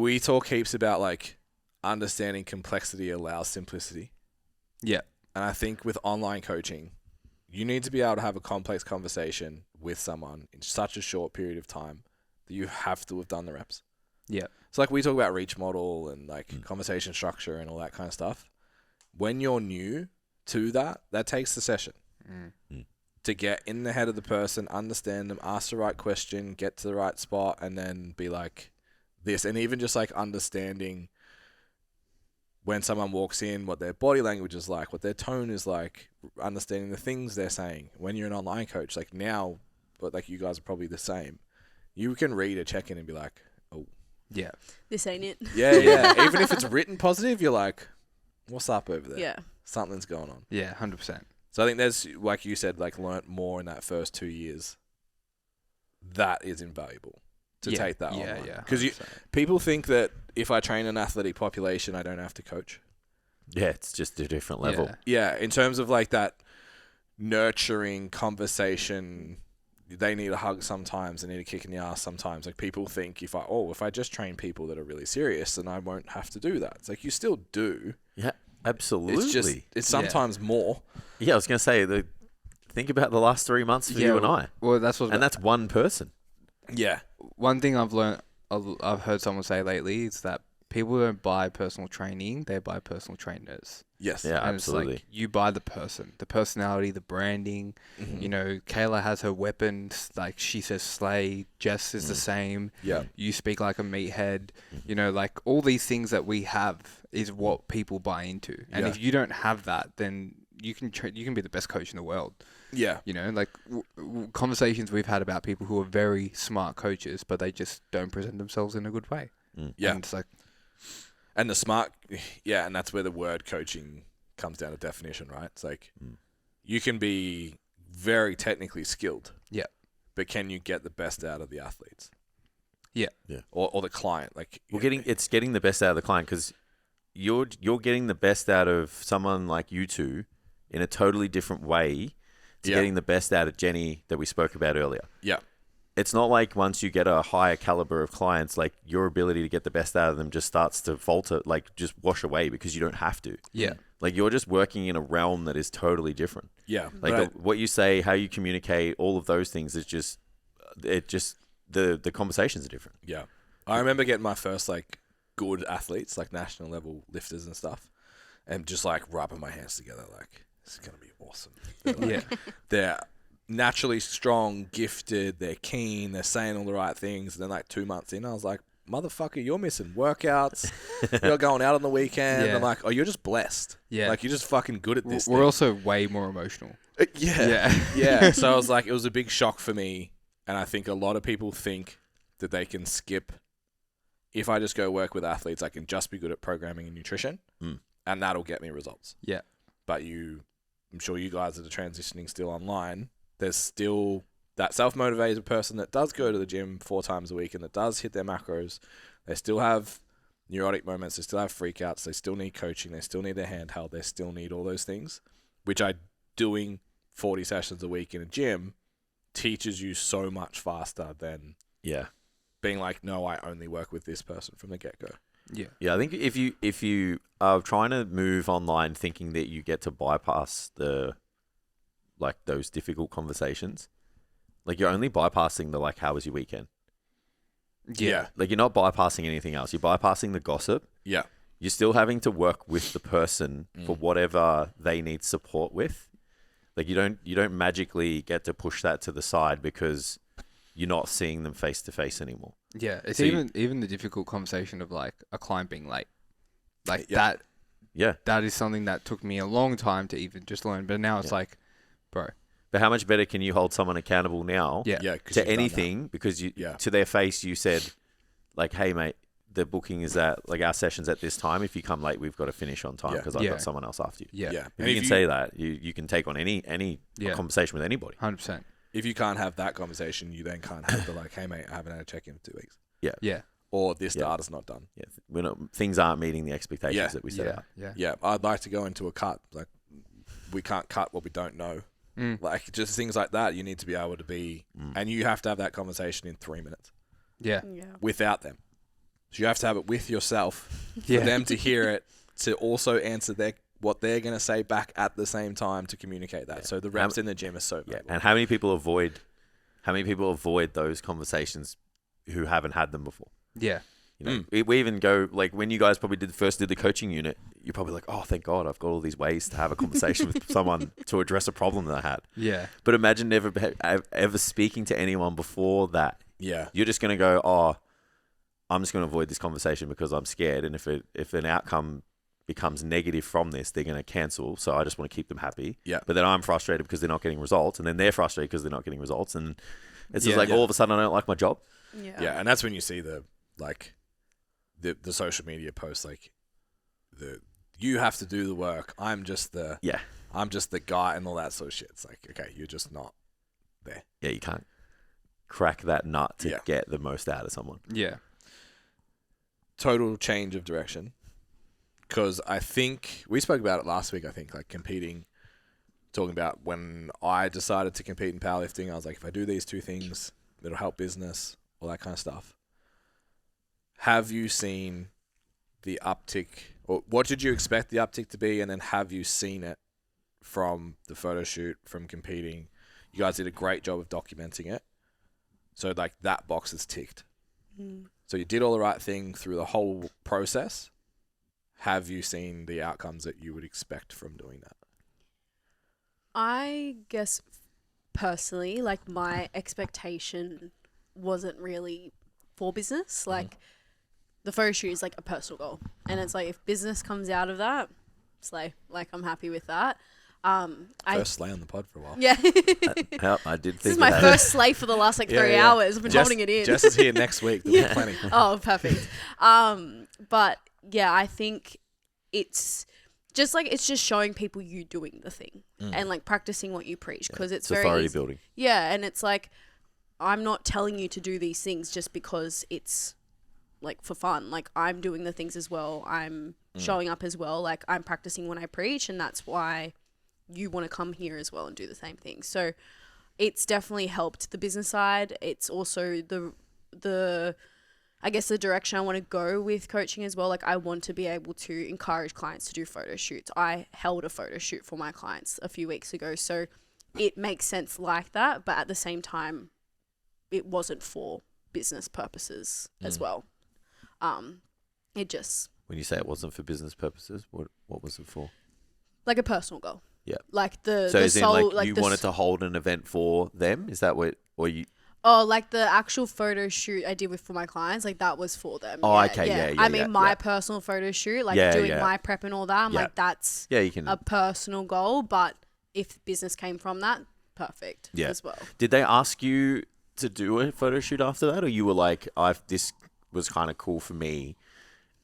we talk heaps about like understanding complexity allows simplicity. Yeah. And I think with online coaching, you need to be able to have a complex conversation with someone in such a short period of time that you have to have done the reps. Yeah. So like we talk about reach model and like conversation structure and all that kind of stuff. When you're new to that takes the session to get in the head of the person, understand them, ask the right question, get to the right spot, and then be like this. And even just like understanding when someone walks in, what their body language is like, what their tone is like, understanding the things they're saying. When you're an online coach, like now, but like you guys are probably the same, you can read a check-in and be like, oh. Yeah. This ain't it. Yeah. Even if it's written positive, you're like, what's up over there? Yeah. Something's going on. Yeah, 100%. So I think there's, like you said, like learnt more in that first 2 years. That is invaluable to take that online. Yeah, Because people think that if I train an athletic population, I don't have to coach. Yeah, it's just a different level. Yeah, in terms of like that nurturing conversation, they need a hug sometimes, they need a kick in the ass sometimes. Like people think if I just train people that are really serious, then I won't have to do that. It's like you still do. Yeah, absolutely. It's just, it's sometimes more. Yeah, I was going to say, think about the last 3 months for you and I. Well, that's one person. Yeah. One thing I've heard someone say lately is that people don't buy personal training, they buy personal trainers. Yes. Yeah, and absolutely. It's like you buy the person, the personality, the branding. You know, Kayla has her weapons, like she says slay, Jess is the same. Yeah. You speak like a meathead. You know, like all these things that we have is what people buy into. And if you don't have that, then you can be the best coach in the world. Yeah. You know, like conversations we've had about people who are very smart coaches, but they just don't present themselves in a good way. Yeah. And it's like, and the smart, and that's where the word coaching comes down to definition, right? It's like you can be very technically skilled. Yeah. But can you get the best out of the athletes? Yeah. Yeah. Or the client? Like it's getting the best out of the client because you're getting the best out of someone like you two in a totally different way to getting the best out of Jenny that we spoke about earlier. Yeah. It's not like once you get a higher caliber of clients, like your ability to get the best out of them just starts to falter, like just wash away because you don't have to. Yeah. Like you're just working in a realm that is totally different. Yeah. Like what you say, how you communicate, all of those things is just, the conversations are different. Yeah. I remember getting my first like good athletes, like national level lifters and stuff, and just like rubbing my hands together like, this is going to be awesome. They're naturally strong, gifted, they're keen, they're saying all the right things. And then like 2 months in, I was like, motherfucker, you're missing workouts. You're going out on the weekend. I'm like, oh, you're just blessed. Yeah. Like you're just fucking good at this we're thing. also way more emotional. Yeah. So I was like, it was a big shock for me. And I think a lot of people think that they can skip. If I just go work with athletes, I can just be good at programming and nutrition and that'll get me results. Yeah. But I'm sure you guys that are transitioning still online, there's still that self-motivated person that does go to the gym 4 times a week and that does hit their macros. They still have neurotic moments. They still have freakouts. They still need coaching. They still need their handheld. They still need all those things, which doing 40 sessions a week in a gym teaches you so much faster than being like, no, I only work with this person from the get-go. Yeah, I think if you are trying to move online thinking that you get to bypass those difficult conversations, like you're only bypassing the like, how was your weekend? Yeah. Like you're not bypassing anything else. You're bypassing the gossip. Yeah. You're still having to work with the person for whatever they need support with. Like you don't magically get to push that to the side because you're not seeing them face to face anymore. Yeah, it's So even the difficult conversation of like a client being late, like that. Yeah, that is something that took me a long time to even just learn. But now it's like, bro. But how much better can you hold someone accountable now? To anything because to their face you said, like, hey mate, the booking is at like our session's at this time. If you come late, we've got to finish on time because I've got someone else after you. Yeah. If you can say that, you can take on any conversation with anybody. 100%. If you can't have that conversation, you then can't have the like, hey mate, I haven't had a check-in for 2 weeks. Yeah. Or this data's not done. Yeah, things aren't meeting the expectations that we set out. Yeah, I'd like to go into a cut. Like, we can't cut what we don't know. Like, just things like that, you need to be able to be... And you have to have that conversation in 3 minutes. Yeah. Without them. So you have to have it with yourself for them to hear it, to also answer what they're going to say back at the same time to communicate that. So the reps in the gym are so valuable. And how many people avoid those conversations who haven't had them before? Yeah. You know, we even go, like, when you guys probably did the coaching unit, you're probably like, oh, thank God, I've got all these ways to have a conversation with someone to address a problem that I had. Yeah. But imagine ever speaking to anyone before that. Yeah. You're just going to go, oh, I'm just going to avoid this conversation because I'm scared. And if an outcome becomes negative from this, they're going to cancel. So I just want to keep them happy. Yeah. But then I'm frustrated because they're not getting results. And then they're frustrated because they're not getting results. And it's just like all of a sudden I don't like my job. Yeah. Yeah. And that's when you see the social media posts, like you have to do the work. I'm just the guy and all that sort of shit. It's like, okay, you're just not there. Yeah. You can't crack that nut to get the most out of someone. Yeah. Total change of direction. Because I think we spoke about it last week, I think, like competing, talking about when I decided to compete in powerlifting, I was like, if I do these two things, it'll help business, all that kind of stuff. Have you seen the uptick, or what did you expect the uptick to be? And then have you seen it from the photo shoot, from competing? You guys did a great job of documenting it. So like that box is ticked. So you did all the right thing through the whole process. Have you seen the outcomes that you would expect from doing that? I guess personally, like my expectation wasn't really for business. Like the photo shoot is like a personal goal. And it's like if business comes out of that, slay. Like I'm happy with that. First slay on the pod for a while. Yeah. I did think this is my first slay for the last 3 hours. I've been holding it in. Jess is here next week. There'll be plenty. Oh, perfect. But yeah, I think it's just like, it's just showing people you doing the thing and like practicing what you preach, because it's very authority easy. Building. Yeah. And it's like, I'm not telling you to do these things just because it's like for fun. Like I'm doing the things as well. I'm showing up as well. Like I'm practicing when I preach, and that's why you want to come here as well and do the same thing. So it's definitely helped the business side. It's also the I guess the direction I want to go with coaching as well. Like I want to be able to encourage clients to do photo shoots. I held a photo shoot for my clients a few weeks ago. So it makes sense like that. But at the same time, it wasn't for business purposes as well. It just... When you say it wasn't for business purposes, what was it for? Like a personal goal. Yeah. Like the soul, like you wanted to hold an event for them? Is that what, or you... Oh, like the actual photo shoot I did for my clients, like that was for them. Oh, okay, yeah. I mean, my personal photo shoot, like doing my prep and all that, I'm like, that's a personal goal. But if business came from that, perfect as well. Did they ask you to do a photo shoot after that, or you were like, this was kind of cool for me,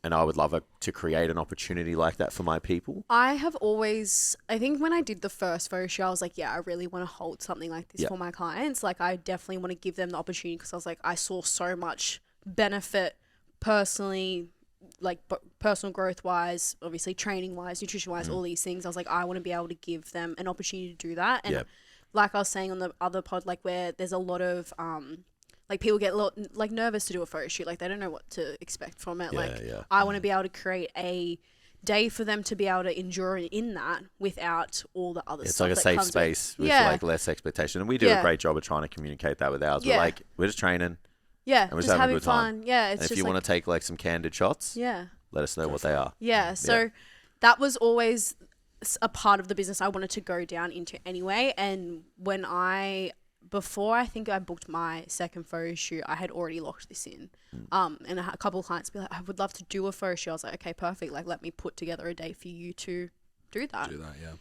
and I would love to create an opportunity like that for my people? I have always, I think when I did the first photo shoot, I was like, I really want to hold something like this for my clients. Like, I definitely want to give them the opportunity, because I was like, I saw so much benefit personally, like personal growth wise, obviously training wise, nutrition wise, all these things. I was like, I want to be able to give them an opportunity to do that. And like I was saying on the other pod, like where there's a lot of, like people get a lot like nervous to do a photo shoot. Like they don't know what to expect from it. I want to be able to create a day for them to be able to endure in that without all the other stuff. It's like a safe space with like less expectation. And we do a great job of trying to communicate that with ours. We're we're just training. Yeah. And we're just having having a good time. fun. Yeah. It's and if just you want to take like some candid shots, let us know what they are. Yeah. So that was always a part of the business I wanted to go down into anyway. And when before I think I booked my second photo shoot, I had already locked this in. And a couple of clients be like, I would love to do a photo shoot. I was like, okay, perfect. Like, let me put together a day for you to do that.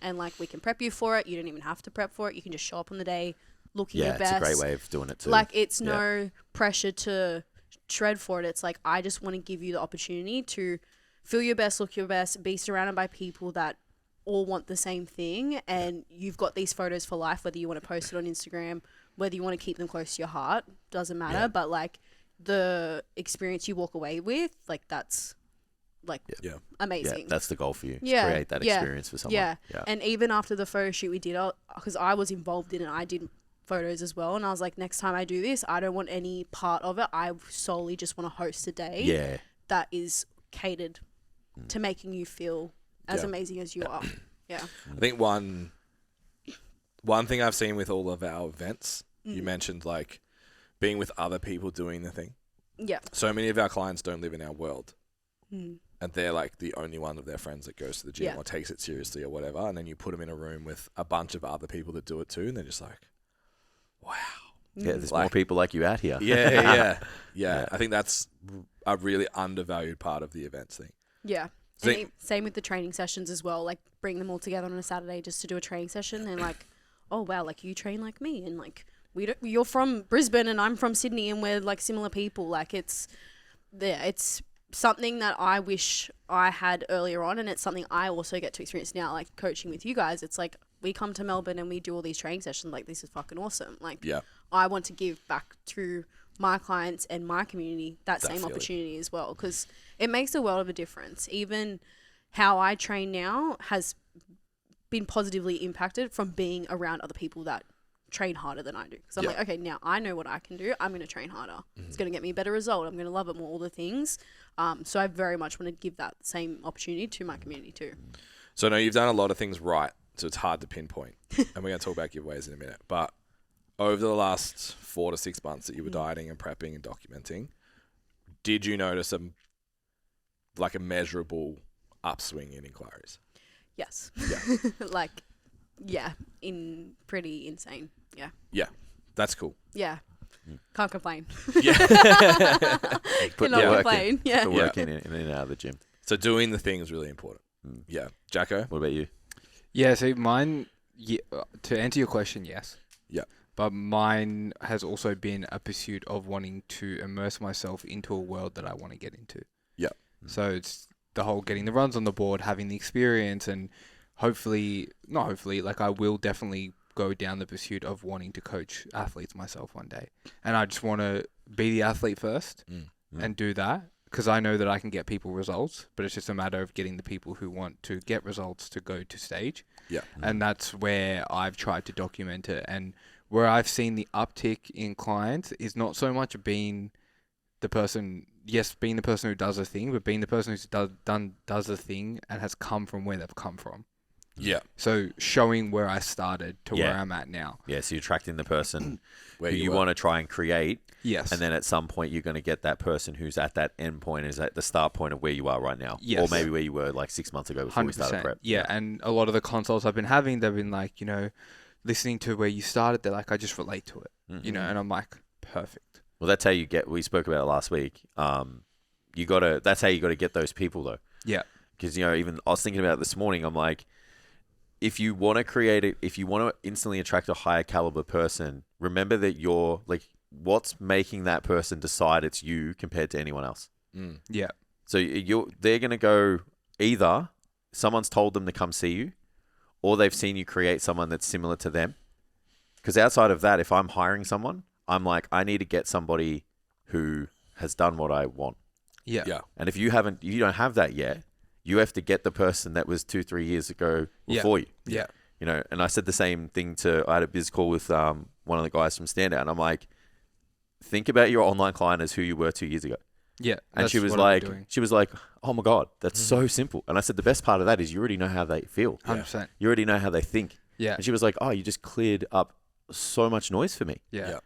And like, we can prep you for it. You don't even have to prep for it. You can just show up on the day looking your best. Yeah, it's a great way of doing it too. Like, it's no pressure to shred for it. It's like, I just want to give you the opportunity to feel your best, look your best, be surrounded by people that all want the same thing. And you've got these photos for life, whether you want to post it on Instagram, whether you want to keep them close to your heart, doesn't matter. But like the experience you walk away with, like that's like amazing. Yeah, that's the goal for you. Yeah. Create that experience for someone. Yeah. And even after the photo shoot we did, because I was involved in it, I did photos as well. And I was like, next time I do this, I don't want any part of it. I solely just want to host a day. Yeah. that is catered to making you feel as amazing as you are. Yeah. I think one thing I've seen with all of our events, you mentioned like being with other people doing the thing. Yeah. So many of our clients don't live in our world. And they're like the only one of their friends that goes to the gym or takes it seriously or whatever. And then you put them in a room with a bunch of other people that do it too. And they're just like, wow. Yeah, there's more people like you out here. Yeah. I think that's a really undervalued part of the events thing. Yeah. And same with the training sessions as well. Like bring them all together on a Saturday just to do a training session. And like, oh wow, like you train like me, and like you're from Brisbane and I'm from Sydney, and we're like similar people. Like it's something that I wish I had earlier on, and it's something I also get to experience now, like coaching with you guys. It's like we come to Melbourne and we do all these training sessions. Like this is fucking awesome. Like I want to give back to my clients and my community that same opportunity as well, because it makes a world of a difference. Even how I train now has been positively impacted from being around other people that train harder than I do. Because I'm like, okay, now I know what I can do. I'm going to train harder. It's going to get me a better result. I'm going to love it more, all the things. So I very much want to give that same opportunity to my community too. So I know you've done a lot of things right, so it's hard to pinpoint. And we're going to talk about giveaways in a minute. But over the last 4 to 6 months that you were dieting and prepping and documenting, did you notice a measurable upswing in inquiries? Yes. In pretty insane. Yeah. Yeah. That's cool. Yeah. Can't complain. Yeah. Cannot complain. Put the work in and out of the gym. So doing the thing is really important. Yeah. Jacko? What about you? Yeah, see, mine, to answer your question, yes. Yeah. But mine has also been a pursuit of wanting to immerse myself into a world that I want to get into. Yeah. So it's the whole getting the runs on the board, having the experience, and I will definitely go down the pursuit of wanting to coach athletes myself one day. And I just want to be the athlete first and do that, because I know that I can get people results, but it's just a matter of getting the people who want to get results to go to stage. Yeah. And that's where I've tried to document it. And where I've seen the uptick in clients is not so much being the person who does a thing, but being the person who's does a thing and has come from where they've come from. Yeah. So showing where I started to where I'm at now. Yeah, so you're attracting the person who you want to try and create. Yes. And then at some point you're going to get that person who's at that end point, is at the start point of where you are right now. Yes. Or maybe where you were like 6 months ago before 100%. We started prep. Yeah, and a lot of the consults I've been having, they've been like, listening to where you started, they're like, I just relate to it. And I'm like, perfect. Well, that's how we spoke about it last week. That's how you got to get those people though. Yeah. Because, even I was thinking about it this morning, I'm like, if you want to instantly attract a higher caliber person, remember that you're like, what's making that person decide it's you compared to anyone else? Yeah. So they're going to go, either someone's told them to come see you, or they've seen you create someone that's similar to them. Because outside of that, if I'm hiring someone, I'm like, I need to get somebody who has done what I want. Yeah. Yeah. And if you don't have that yet, you have to get the person that was 2-3 years ago before you. Yeah. And I said the same thing I had a biz call with one of the guys from Standout, and I'm like, think about your online client as who you were 2 years ago. Yeah. And she was like, oh my God, that's so simple. And I said, the best part of that is you already know how they feel. 100%. You already know how they think. Yeah. And she was like, oh, you just cleared up so much noise for me. Yeah.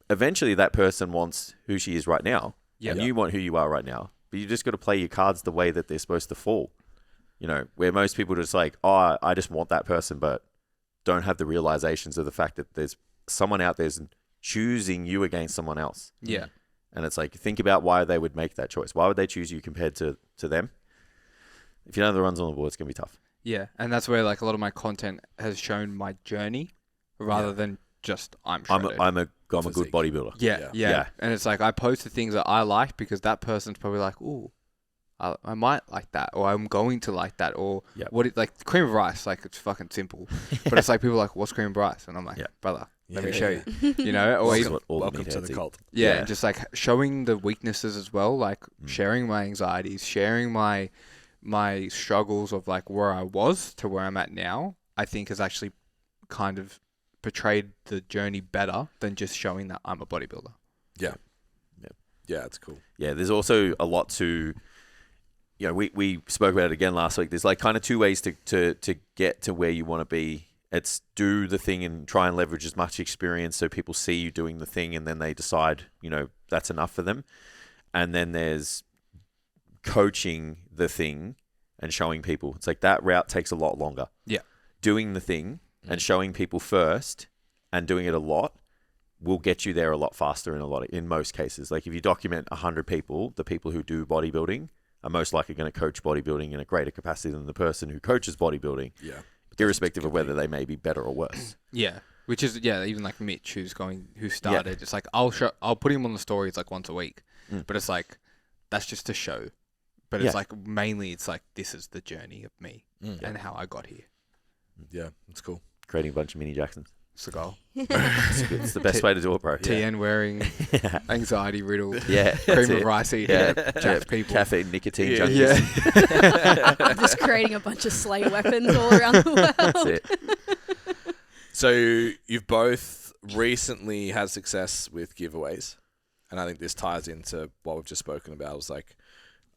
Eventually that person wants who she is right now. Yeah. And you want who you are right now. But you just got to play your cards the way that they're supposed to fall. Where most people are just like, oh, I just want that person, but don't have the realizations of the fact that there's someone out there choosing you against someone else. Yeah. And it's like, think about why they would make that choice. Why would they choose you compared to them? If you don't have the runs on the board, it's going to be tough. Yeah. And that's where like a lot of my content has shown my journey rather than just I'm shredded. I'm a good bodybuilder. Yeah. And it's like I post the things that I like because that person's probably like, ooh, I might like that, or I'm going to like that, or like cream of rice, like it's fucking simple. But it's like people are like, what's cream of rice? And I'm like, brother, let me show you. Or even, welcome to the cult. Yeah, and just like showing the weaknesses as well, like sharing my anxieties, sharing my struggles of like where I was to where I'm at now, I think has actually kind of portrayed the journey better than just showing that I'm a bodybuilder. Yeah. Yeah, it's cool. Yeah, there's also a lot to, you know, we spoke about it again last week. There's like kind of two ways to get to where you want to be. It's do the thing and try and leverage as much experience so people see you doing the thing and then they decide, you know, that's enough for them. And then there's coaching the thing and showing people. It's like that route takes a lot longer. Yeah. Doing the thing and showing people first and doing it a lot will get you there a lot faster in most cases. Like if you document 100 people, the people who do bodybuilding are most likely going to coach bodybuilding in a greater capacity than the person who coaches bodybuilding. Yeah. Irrespective of whether they may be better or worse. Yeah. Which is, even like Mitch who started, it's like, I'll put him on the stories like once a week, but it's like, that's just a show. But it's like, mainly it's like, this is the journey of me and how I got here. Yeah, it's cool. Creating a bunch of mini Jacksons. It's the goal. It's the best way to do it, bro. TN wearing, anxiety riddled, cream of rice eating, jacked people. Caffeine, nicotine junkies. I'm just creating a bunch of slay weapons all around the world. That's it. So you've both recently had success with giveaways. And I think this ties into what we've just spoken about. It was like,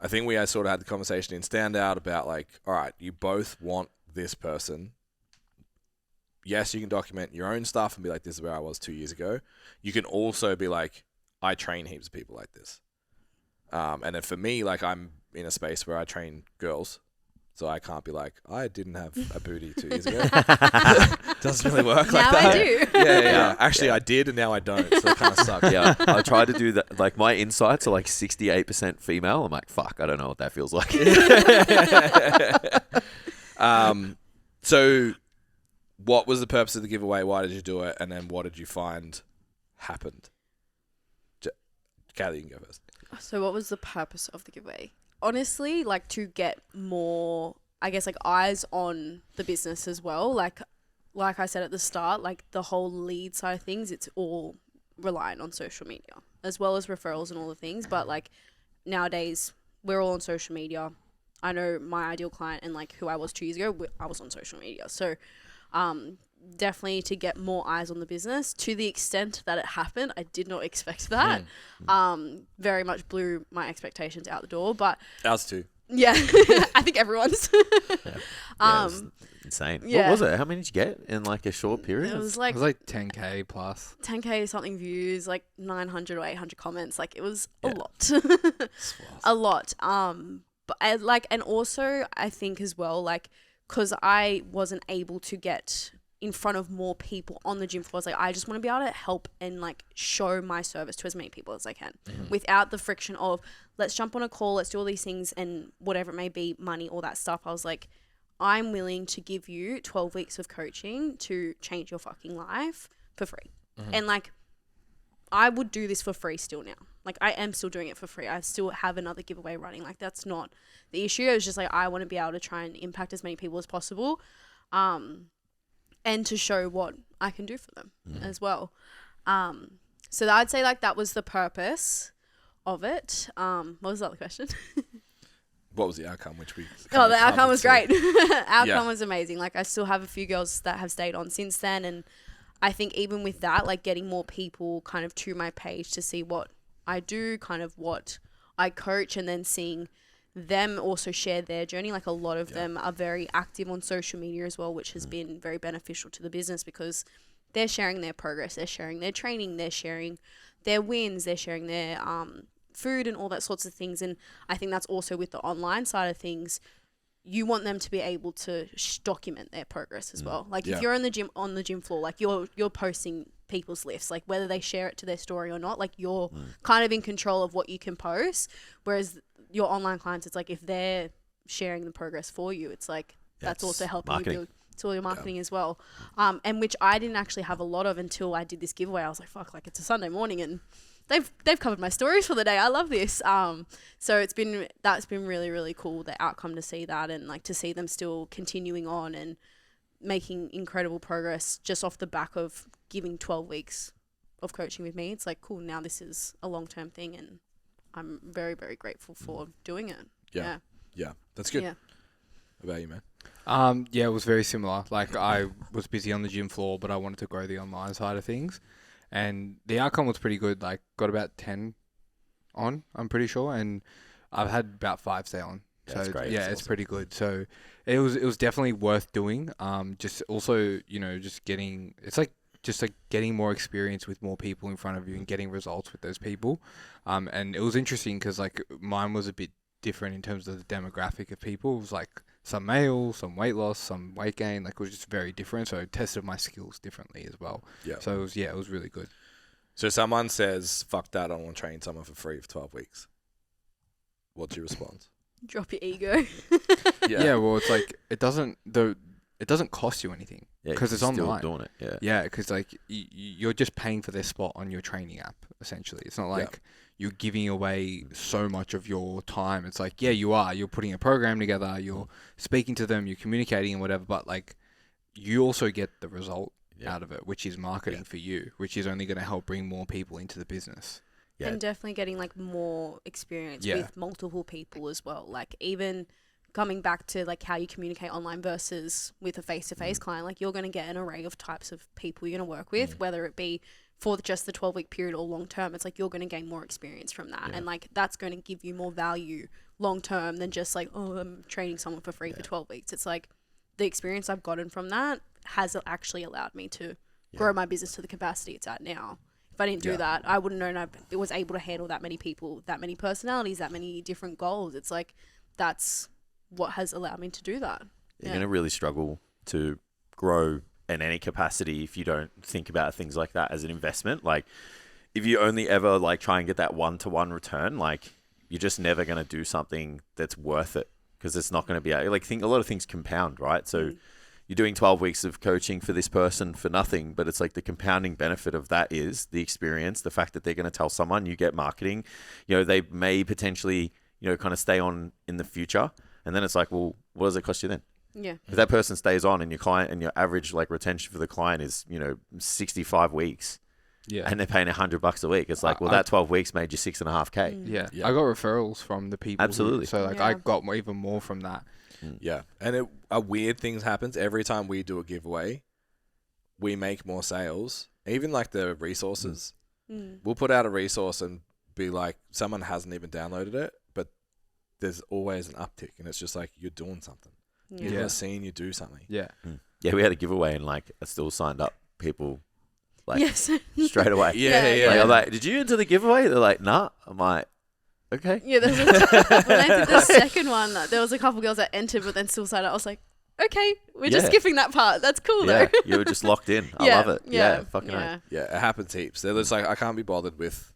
I think we had sort of had the conversation in Standout about like, all right, you both want this person. Yes, you can document your own stuff and be like, this is where I was 2 years ago. You can also be like, I train heaps of people like this. And then for me, like I'm in a space where I train girls. So I can't be like, I didn't have a booty 2 years ago. Doesn't really work like that. Now I do. Yeah. Actually, I did and now I don't. So it kind of sucks. Yeah, I tried to do that. Like my insights are like 68% female. I'm like, fuck, I don't know what that feels like. So what was the purpose of the giveaway? Why did you do it? And then what did you find happened? Kayla, you can go first. So what was the purpose of the giveaway? Honestly, like to get more, I guess, like eyes on the business as well. Like I said at the start, like the whole lead side of things, it's all reliant on social media as well as referrals and all the things. But like nowadays, we're all on social media. I know my ideal client and like who I was 2 years ago, I was on social media. So definitely to get more eyes on the business to the extent that it happened. I did not expect that. Very much blew my expectations out the door, but ours too. Yeah, I think everyone's. It's insane. Yeah. What was it? How many did you get in like a short period? It was like 10K plus. 10K something views, like 900 or 800 comments. Like it was a lot, a lot. But and also I think as well, like, cause I wasn't able to get in front of more people on the gym floor. It's like, I just want to be able to help and like show my service to as many people as I can without the friction of let's jump on a call, let's do all these things and whatever it may be, money, all that stuff. I was like, I'm willing to give you 12 weeks of coaching to change your fucking life for free. And like, I would do this for free still now. Like I am still doing it for free. I still have another giveaway running. Like that's not the issue. It was just like, I want to be able to try and impact as many people as possible. And to show what I can do for them as well. So I'd say like that was the purpose of it. What was the other question? What was the outcome? Which we the outcome was great. Outcome was amazing. Like I still have a few girls that have stayed on since then. And I think even with that, like getting more people kind of to my page to see what I do, kind of what I coach, and then seeing them also share their journey. Like a lot of them are very active on social media as well, which has been very beneficial to the business because they're sharing their progress, they're sharing their training, they're sharing their wins, they're sharing their food and all that sorts of things. And I think that's also with the online side of things. You want them to be able to document their progress as well. Like if you're on the gym floor, like you're posting people's lifts, like whether they share it to their story or not, like you're kind of in control of what you can post. Whereas your online clients, it's like if they're sharing the progress for you, it's like that's also helping you build to all your marketing as well. And which I didn't actually have a lot of until I did this giveaway. I was like, fuck, like it's a Sunday morning and they've covered my stories for the day. I love this. So that's been really, really cool, the outcome to see that and like to see them still continuing on and making incredible progress just off the back of giving 12 weeks of coaching with me. It's like, cool, now this is a long-term thing and I'm very, very grateful for doing it. Yeah. That's good. Yeah. What about you, man? It was very similar. Like I was busy on the gym floor, but I wanted to grow the online side of things. And the outcome was pretty good. Like got about 10 on, I'm pretty sure, and I've had about 5 stay on. That's so great. yeah, That's it's awesome. pretty good. So it was definitely worth doing. Just also, just getting, it's like getting more experience with more people in front of you and getting results with those people. And it was interesting because like mine was a bit different in terms of the demographic of people. It was like some male, some weight loss, some weight gain. Like it was just very different. So I tested my skills differently as well. Yeah. So it was really good. So someone says, "Fuck that! I want to train someone for free for 12 weeks." What's your response? Drop your ego. Yeah. Well, it's like it doesn't cost you anything because it's online. Still doing it. Yeah, because like you're just paying for their spot on your training app. Essentially, it's not like you're giving away so much of your time. It's like you're putting a program together, you're speaking to them, you're communicating and whatever. But like you also get the result out of it, which is marketing for you, which is only going to help bring more people into the business. Yeah. And definitely getting like more experience with multiple people as well. Like even coming back to like how you communicate online versus with a face-to-face client, like you're going to get an array of types of people you're going to work with, whether it be for just the 12-week period or long term. It's like you're going to gain more experience from that. And like that's going to give you more value long term than just like, oh, I'm training someone for free for 12 weeks. It's like the experience I've gotten from that has actually allowed me to grow my business to the capacity it's at now. If I didn't do that, I wouldn't know I was able to handle that many people, that many personalities, that many different goals. It's like that's what has allowed me to do that. You're going to really struggle to grow in any capacity if you don't think about things like that as an investment. Like if you only ever like try and get that one-to-one return, like you're just never going to do something that's worth it because it's not going to be like a lot of things compound, right? So you're doing 12 weeks of coaching for this person for nothing, but it's like the compounding benefit of that is the experience, the fact that they're going to tell someone, you get marketing, they may potentially, kind of stay on in the future. And then it's like, well, what does it cost you then? Yeah. If that person stays on and your client and your average like retention for the client is, 65 weeks and they're paying $100 a week. It's like, that 12 weeks made you $6.5K. Yeah. I got referrals from the people. Absolutely. So like I got even more from that. Yeah. And a weird thing happens every time we do a giveaway. We make more sales. Even like the resources. We'll put out a resource and be like, someone hasn't even downloaded it, but there's always an uptick. And it's just like, you're doing something. People are seeing you do something. Yeah. Yeah, we had a giveaway and like I still signed up people like Yes. straight away. Yeah. Like, I'm like, did you enter the giveaway? They're like, nah. I'm like, okay. Yeah, when I did the second one, there was a couple girls that entered but then still signed up. I was like, okay, we're just skipping that part. That's cool though. Yeah, you were just locked in. I love it. Yeah, fucking right. Yeah, it happens heaps. They're just like, I can't be bothered with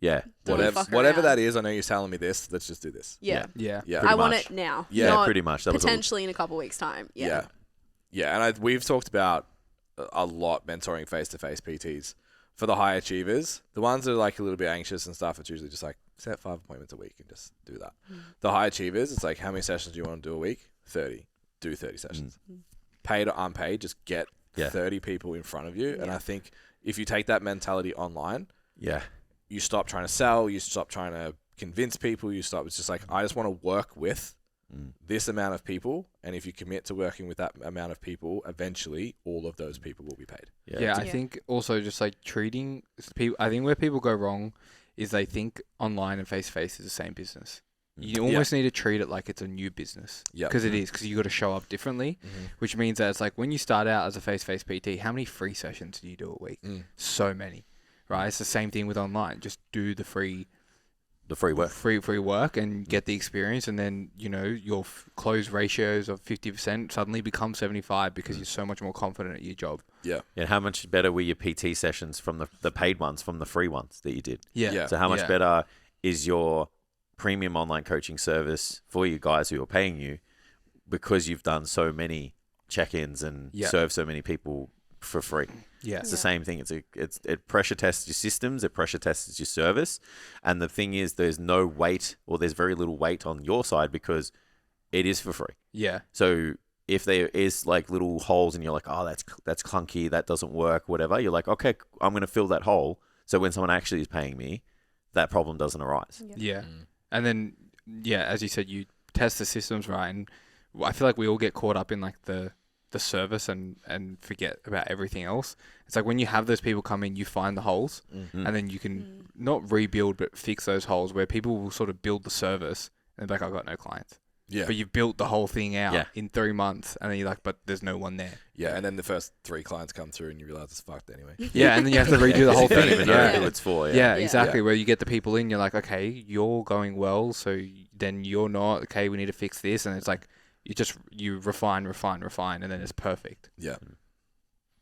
Don't whatever that is. I know you're telling me this. Let's just do this. Yeah. Pretty want it now. Yeah, not pretty much. That potentially in a couple of weeks' time. Yeah. And we've talked about a lot mentoring face-to-face PTs. For the high achievers, the ones that are like a little bit anxious and stuff, it's usually just like set 5 appointments a week and just do that. The high achievers, it's like how many sessions do you want to do a week? 30. Do 30 sessions. Paid or unpaid, just get 30 people in front of you. And I think if you take that mentality online, you stop trying to sell, you stop trying to convince people, it's just like, I just want to work with this amount of people, and if you commit to working with that amount of people, eventually all of those people will be paid. I think also just like treating people, I think where people go wrong is they think online and face-to-face is the same business. You almost need to treat it like it's a new business because it is, because you got to show up differently, which means that it's like when you start out as a face-to-face PT, how many free sessions do you do a week? So many, right? It's the same thing with online. Just do the free work and get the experience, and then your close ratios of 50% suddenly become 75 because you're so much more confident at your job. And how much better were your PT sessions from the paid ones from the free ones that you did? So how much better is your premium online coaching service for you guys who are paying you because you've done so many check-ins and served so many people for free? It's the same thing. It pressure tests your systems, it pressure tests your service, and the thing is, there's no weight, or there's very little weight on your side because it is for free. So if there is like little holes and you're like, oh, that's clunky, that doesn't work, whatever, you're like, okay, I'm going to fill that hole. So when someone actually is paying me, that problem doesn't arise. And then as you said, you test the systems right, and I feel like we all get caught up in like the the service and forget about everything else. It's like when you have those people come in, you find the holes, and then you can not rebuild but fix those holes where people will sort of build the service and be like, I've got no clients. Yeah. But you've built the whole thing out in 3 months, and then you're like, but there's no one there. Yeah, and then the first 3 clients come through and you realise it's fucked anyway. Yeah, and then you have to redo the whole thing. You don't even know who it's for. Yeah, exactly. Where you get the people in, you're like, okay, you're going well, so then you're not. Okay, we need to fix this. And it's like, you refine, and then it's perfect. Yeah.